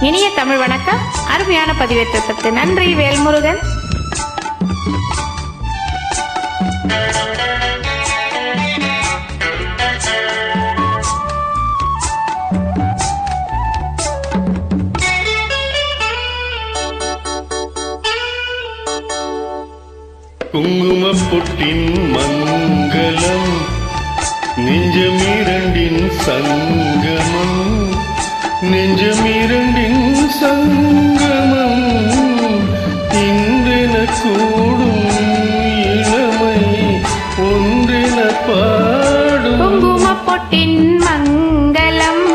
இனிய தமிழ் வணக்கம். அருமையான பதிவேற்றத்திற்கு நன்றி. வேல்முருகன். குங்குமப்பொட்டின் மங்களம் நெஞ்சமிரண்டின் சங்கமம், நெஞ்சமிரண்டின் சங்கமம் இன்றென கூடும் இளமை ஒன்றென பாடும். குங்குமப்பொட்டின் மங்களம்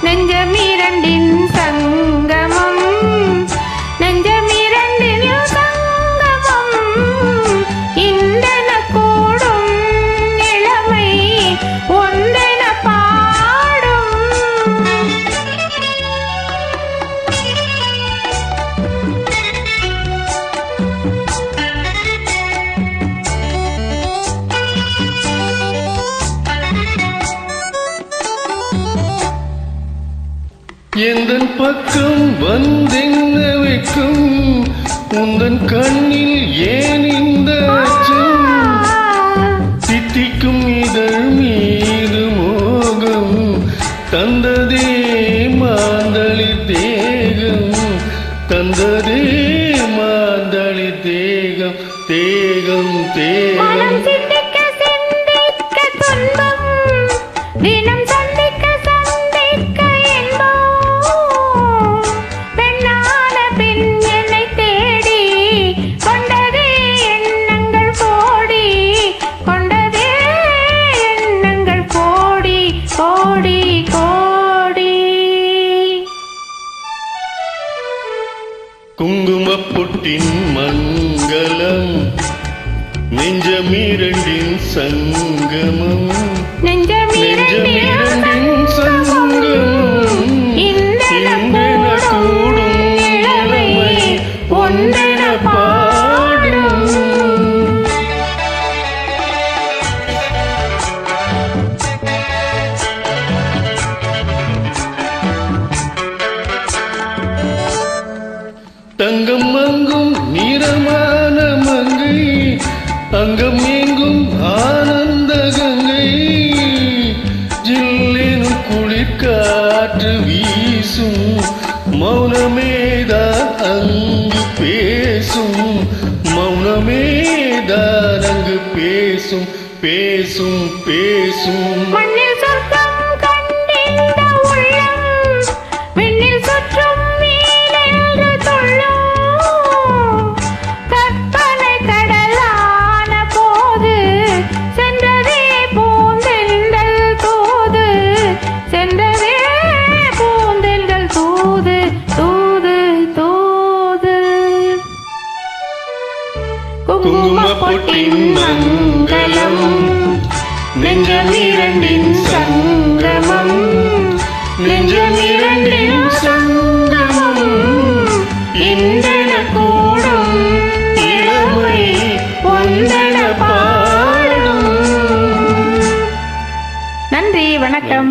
நெஞ்சமிரண்டின் சங்கமம், நெஞ்சமிரண்டின் சங்கமம் இன்றென கூடும் இளமை ஒன்றென பாடும். எந்தன் பக்கம் வந்தென்ன வைக்கும் உந்தன் கண்ணில் ஏன் இந்த அச்சம்? தித்திக்கும் இதழ் மீது மோகம் தந்ததே மாந்தளி தேகம், தந்ததே மாந்தளி தேகம் தேகம் மனம் தேகம். சிந்திக்க சிந்திக்க துன்பம், தினம் சந்திக்க சந்திக்க இன்பம். பெண்ணான பெண் என்னை தேடி கொண்டதே எண்ணங்கள் கோடி, கொண்டதே எண்ணங்கள் கோடி கோடி கோடி. குங்குமப்பொட்டின் மங்களம் நெஞ்சமிரண்டின் சங்கமம், நெஞ்சமிரண்டின் சங்கமம் இன்றென கூடும் இளமை ஒன்றென பாடும். தங்கம் மங்கும் நிறமான மங்கை, அங்கம் எங்கும் ஆனந்த கங்கை, ஜில்லினும் குளிர்காற்று வீசும் மௌனமேதான் அங்கு பேசும், மௌனமேதான் அங்கு பேசும் பேசும் பேசும். மண்ணில் சொர்க்கம் கண்டிந்த உள்ளம் விண்ணில் சுற்றும் வீடென்று துள்ளும். கற்பனை கடலான போது சென்றதே பூந்தென்றல் தூது, சென்றதே பூந்தென்றல் தூது தூது தூது. குங்குமப்பொட்டின் மங்களம் நெஞ்சமிரண்டின் சங்கமம், நெஞ்சமிரண்டின் சங்கமம் இன்றென கூடும் இளமை ஒன்றென பாடும். நன்றி. வணக்கம்.